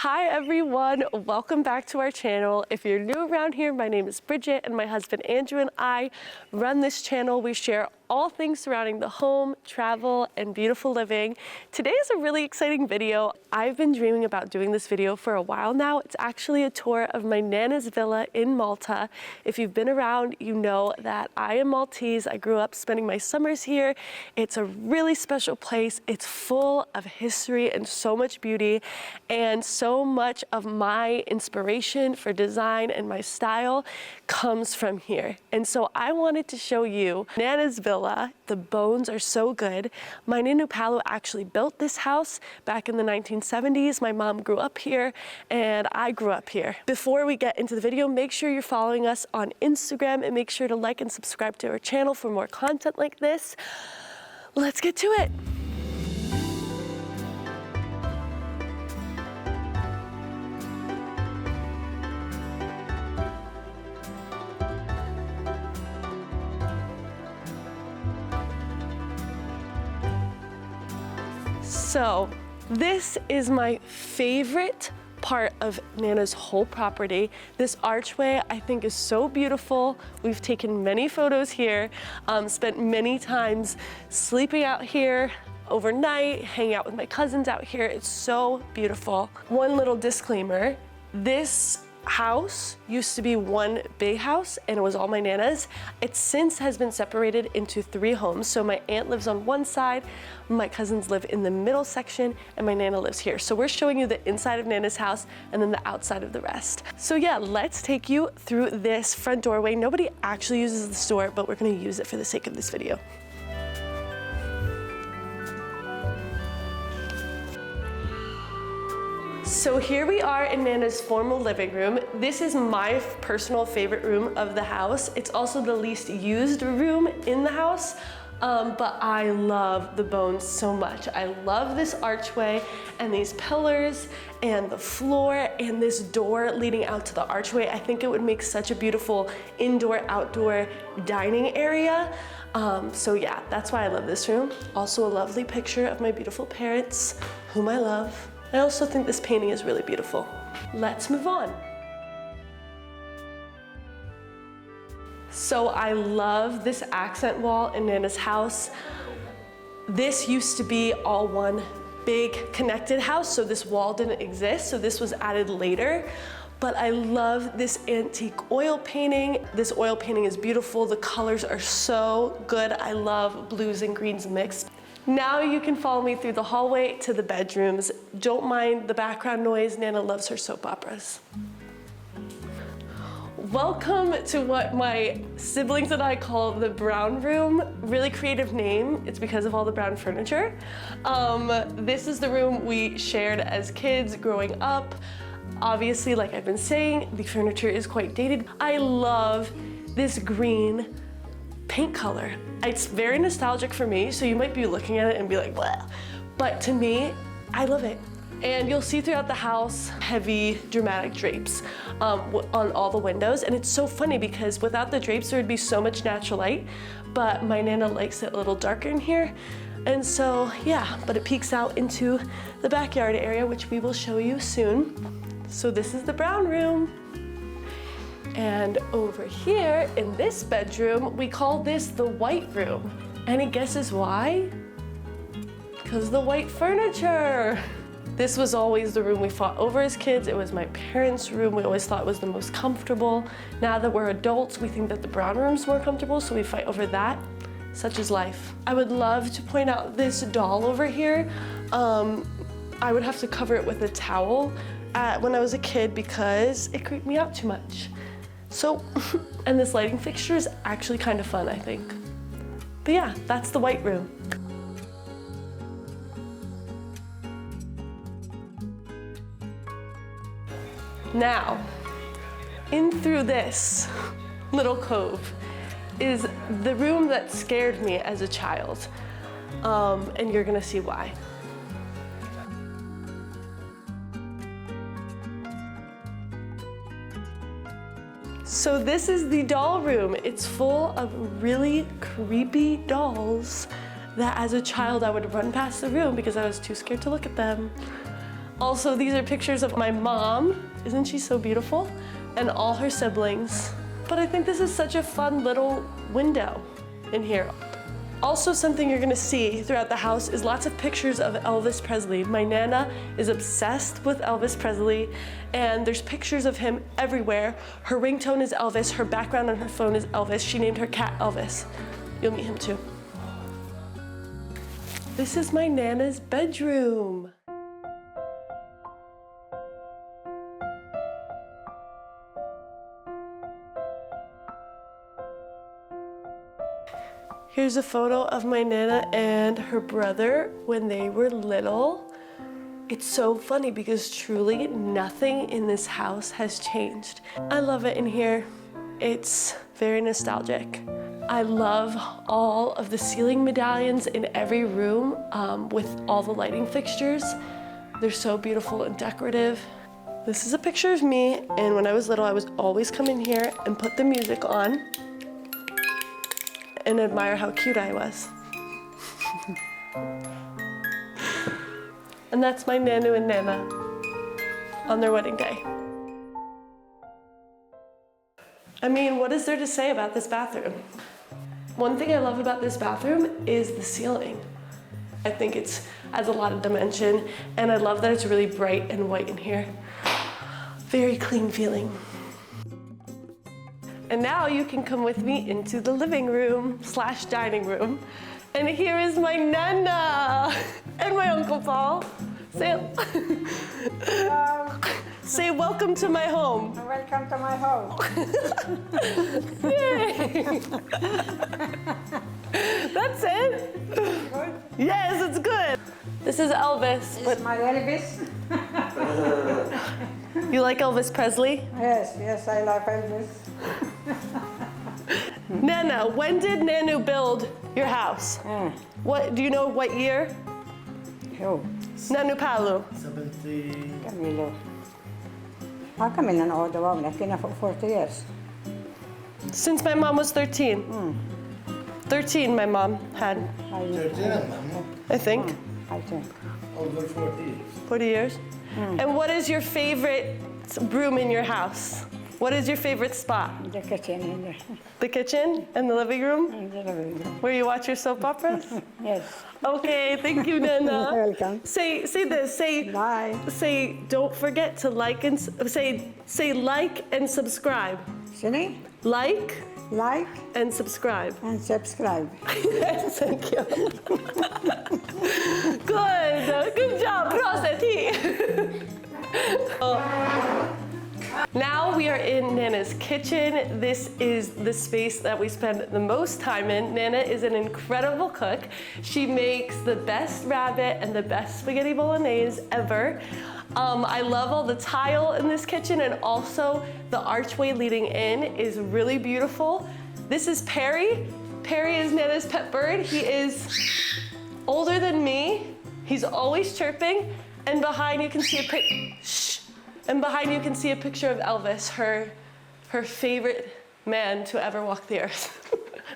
Hi everyone, welcome back to our channel. If you're new around here, my name is Bridget and my husband Andrew and I run this channel. We share all things surrounding the home, travel, and beautiful living. Today is a really exciting video. I've been dreaming about doing this video for a while now. It's actually a tour of my Nana's villa in Malta. If you've been around, you know that I am Maltese. I grew up spending my summers here. It's a really special place. It's full of history and so much beauty, and so much of my inspiration for design and my style comes from here. And so I wanted to show you Nana's villa. The bones are so good. My Nannu actually built this house back in the 1970s. My mom grew up here and I grew up here. Before we get into the video, make sure you're following us on Instagram and make sure to like and subscribe to our channel for more content like this. Let's get to it. So this is my favorite part of Nana's whole property. This archway I think is so beautiful. We've taken many photos here, spent many times sleeping out here overnight, hanging out with my cousins out here. It's so beautiful. One little disclaimer, this house used to be one big house and it was all my Nana's. It since has been separated into 3 homes. So my aunt lives on one side, my cousins live in the middle section, and my Nana lives here. So we're showing you the inside of Nana's house and then the outside of the rest. So yeah, let's take you through this front doorway. Nobody actually uses this door, but we're gonna use it for the sake of this video. So here we are in Nana's formal living room. This is my personal favorite room of the house. It's also the least used room in the house, but I love the bones so much. I love this archway and these pillars and the floor and this door leading out to the archway. I think it would make such a beautiful indoor-outdoor dining area. So yeah, that's why I love this room. Also a lovely picture of my beautiful parents, whom I love. I also think this painting is really beautiful. Let's move on. So I love this accent wall in Nana's house. This used to be all one big connected house, so this wall didn't exist, so this was added later. But I love this antique oil painting. This oil painting is beautiful. The colors are so good. I love blues and greens mixed. Now you can follow me through the hallway to the bedrooms. Don't mind the background noise. Nana loves her soap operas. Welcome to what my siblings and I call the brown room. Really creative name. It's because of all the brown furniture. This is the room we shared as kids growing up. Obviously, like I've been saying, the furniture is quite dated. I love this green paint color. It's very nostalgic for me, so you might be looking at it and be like, blah. But to me, I love it. And you'll see throughout the house heavy dramatic drapes on all the windows. And it's so funny because without the drapes, there would be so much natural light, but my Nana likes it a little darker in here. And so, yeah, but it peeks out into the backyard area, which we will show you soon. So this is the brown room. And over here in this bedroom, we call this the white room. Any guesses why? Because the white furniture. This was always the room we fought over as kids. It was my parents' room. We always thought it was the most comfortable. Now that we're adults, we think that the brown room's more comfortable, so we fight over that. Such is life. I would love to point out this doll over here. I would have to cover it with a towel when I was a kid because it creeped me out too much. So, and this lighting fixture is actually kind of fun, I think. But yeah, that's the white room. Now, in through this little cove is the room that scared me as a child. And you're gonna see why. So this is the doll room. It's full of really creepy dolls that as a child I would run past the room because I was too scared to look at them. Also, these are pictures of my mom. Isn't she so beautiful? And all her siblings. But I think this is such a fun little window in here. Also, something you're gonna see throughout the house is lots of pictures of Elvis Presley. My Nana is obsessed with Elvis Presley, and there's pictures of him everywhere. Her ringtone is Elvis, her background on her phone is Elvis. She named her cat Elvis. You'll meet him too. This is my Nana's bedroom. Here's a photo of my Nana and her brother when they were little. It's so funny because truly nothing in this house has changed. I love it in here. It's very nostalgic. I love all of the ceiling medallions in every room with all the lighting fixtures. They're so beautiful and decorative. This is a picture of me, and when I was little, I was always come in here and put the music on and admire how cute I was. And that's my Nannu and Nanna on their wedding day. I mean, what is there to say about this bathroom? One thing I love about this bathroom is the ceiling. I think it adds a lot of dimension, and I love that it's really bright and white in here. Very clean feeling. And now you can come with me into the living room / dining room. And here is my Nana and my Uncle Paul. Say welcome to my home. Welcome to my home. Yay! That's it. Good. Yes, it's good. This is Elvis. But my Elvis. You like Elvis Presley? Yes, I love Elvis. Nanna, when did Nannu build your house? What do you know? What year? Jo, Nannu Palu. 70. Camilo. How come in an older woman? I've been for 40 years. Since my mom was 13. 13, my mom had, 13, I think. I think. over 40. 40 years. And what is your favorite room in your house? What is your favorite spot? The kitchen in there. The kitchen and the living room? In the living room. Where you watch your soap operas? Yes. Okay, thank you, Nanna. Welcome. Say this. Bye. Say don't forget to like and say like and subscribe. Sini, Like like and subscribe. and subscribe. Thank you. Good job, Proseti. Now we are in Nana's kitchen. This is the space that we spend the most time in. Nanna is an incredible cook. She makes the best rabbit and the best spaghetti bolognese ever. I love all the tile in this kitchen, and also the archway leading in is really beautiful. This is Perry. Perry is Nana's pet bird. He is older than me. He's always chirping, and behind you can see a picture of Elvis, her favorite man to ever walk the earth,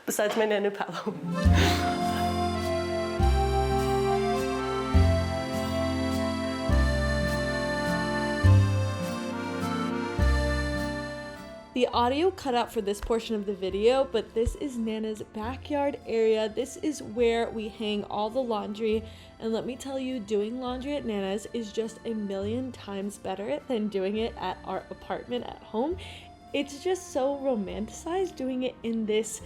besides my Nannu Palu. The audio cut out for this portion of the video, but this is Nana's backyard area. This is where we hang all the laundry. And let me tell you, doing laundry at Nana's is just a million times better than doing it at our apartment at home. It's just so romanticized doing it in this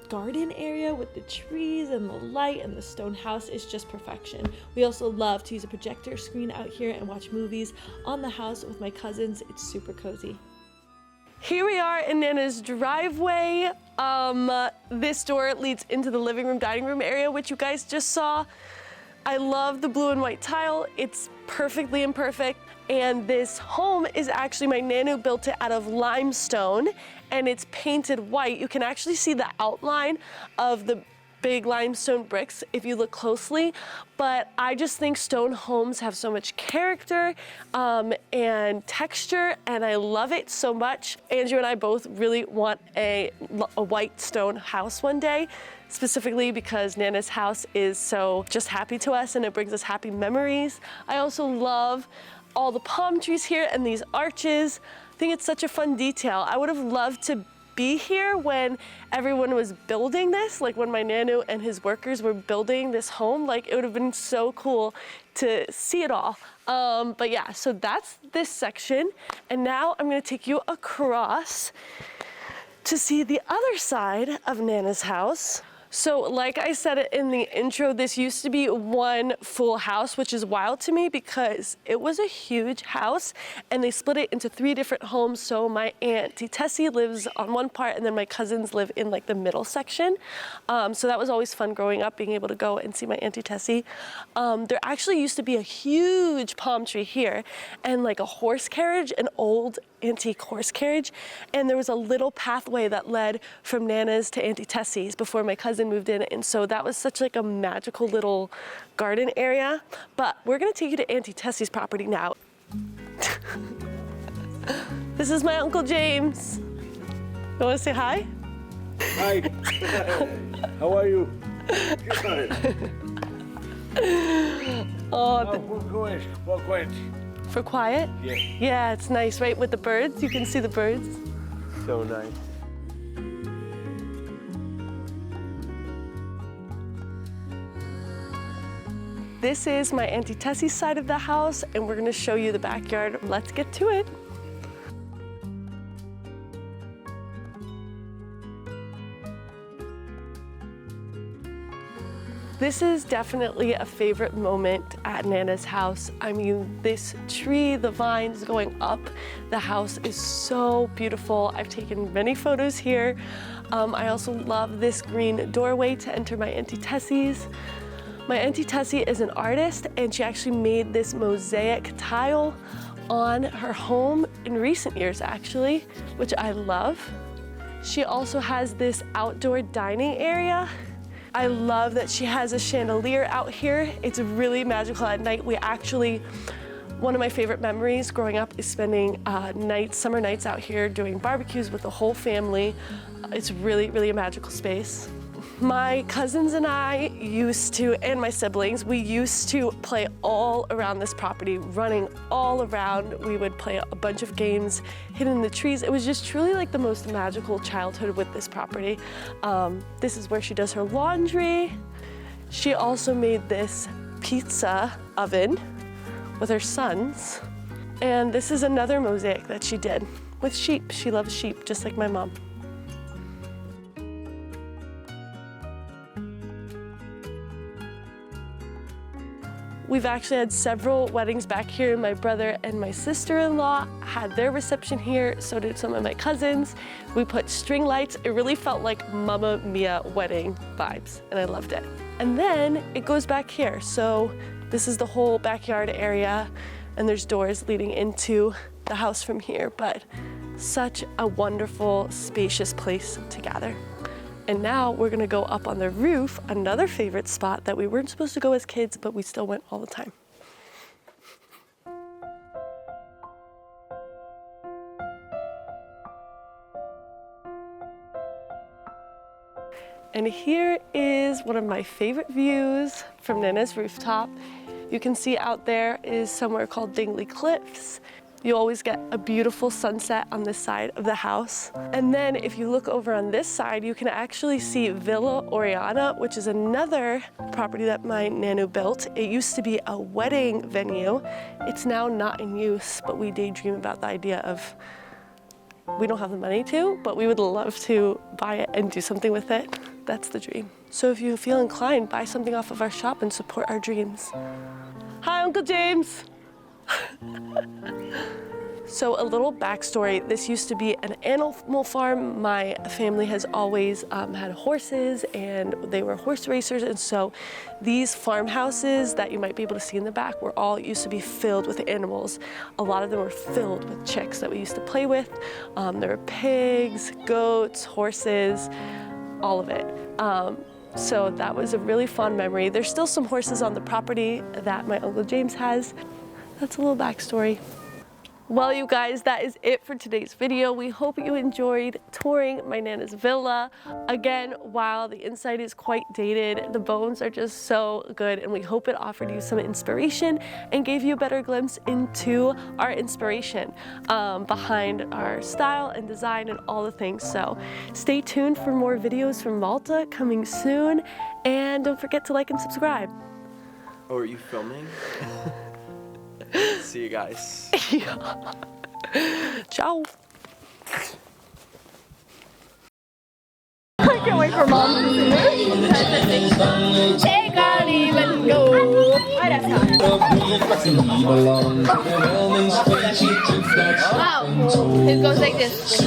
garden area with the trees and the light, and the stone house is just perfection. We also love to use a projector screen out here and watch movies on the house with my cousins. It's super cozy. Here we are in Nana's driveway. This door leads into the living room, dining room area, which you guys just saw. I love the blue and white tile. It's perfectly imperfect. And this home is actually, my Nannu built it out of limestone, and it's painted white. You can actually see the outline of the big limestone bricks if you look closely, but I just think stone homes have so much character and texture, and I love it so much. Andrew and I both really want a white stone house one day, specifically because Nana's house is so just happy to us and it brings us happy memories. I also love all the palm trees here and these arches. I think it's such a fun detail. I would have loved to be here when everyone was building this, like when my Nannu and his workers were building this home. Like, it would have been so cool to see it all. But yeah, so that's this section. And now I'm gonna take you across to see the other side of Nana's house. So like I said in the intro, this used to be one full house, which is wild to me because it was a huge house and they split it into 3 different homes. So my Auntie Tessie lives on one part and then my cousins live in like the middle section. So that was always fun growing up, being able to go and see my Auntie Tessie. There actually used to be a huge palm tree here and like a horse carriage, an old antique horse carriage, and there was a little pathway that led from Nana's to Auntie Tessie's before my cousin moved in, and so that was such like a magical little garden area. But we're gonna take you to Auntie Tessie's property now. This is my Uncle James. You wanna say hi? Hi. How are you? Good. Well, quiet. For quiet? Yeah. Yeah, it's nice, right? With the birds, you can see the birds. So nice. This is my Auntie Tessie's side of the house, and we're gonna show you the backyard. Let's get to it. This is definitely a favorite moment at Nana's house. I mean, this tree, the vines going up, the house is so beautiful. I've taken many photos here. I also love this green doorway to enter my Auntie Tessie's. My Auntie Tessie is an artist, and she actually made this mosaic tile on her home in recent years, actually, which I love. She also has this outdoor dining area. I love that she has a chandelier out here. It's really magical at night. One of my favorite memories growing up is spending summer nights out here doing barbecues with the whole family. It's really, really a magical space. My cousins and I and my siblings, we used to play all around this property, running all around. We would play a bunch of games hidden in the trees. It was just truly like the most magical childhood with this property. This is where she does her laundry. She also made this pizza oven with her sons. And this is another mosaic that she did with sheep. She loves sheep, just like my mom. We've actually had several weddings back here. My brother and my sister-in-law had their reception here, so did some of my cousins. We put string lights. It really felt like Mamma Mia wedding vibes, and I loved it. And then it goes back here. So this is the whole backyard area, and there's doors leading into the house from here, but such a wonderful, spacious place to gather. And now we're gonna go up on the roof, another favorite spot that we weren't supposed to go as kids, but we still went all the time. And here is one of my favorite views from Nana's rooftop. You can see out there is somewhere called Dingley Cliffs. You always get a beautiful sunset on this side of the house. And then if you look over on this side, you can actually see Villa Oriana, which is another property that my Nannu built. It used to be a wedding venue. It's now not in use, but we daydream about the idea of, we don't have the money to, but we would love to buy it and do something with it. That's the dream. So if you feel inclined, buy something off of our shop and support our dreams. Hi, Uncle James. So a little backstory, this used to be an animal farm. My family has always had horses and they were horse racers, and so these farmhouses that you might be able to see in the back were all used to be filled with animals. A lot of them were filled with chicks that we used to play with. There were pigs, goats, horses, all of it. So that was a really fond memory. There's still some horses on the property that my Uncle James has. That's a little backstory. Well, you guys, that is it for today's video. We hope you enjoyed touring my Nana's villa. Again, while the inside is quite dated, the bones are just so good, and we hope it offered you some inspiration and gave you a better glimpse into our inspiration behind our style and design and all the things. So stay tuned for more videos from Malta coming soon, and don't forget to like and subscribe. Oh, are you filming? See you guys. Ciao. I can't wait for Mom to see this. Take a leave and go. Oh, that's Wow. It goes like this.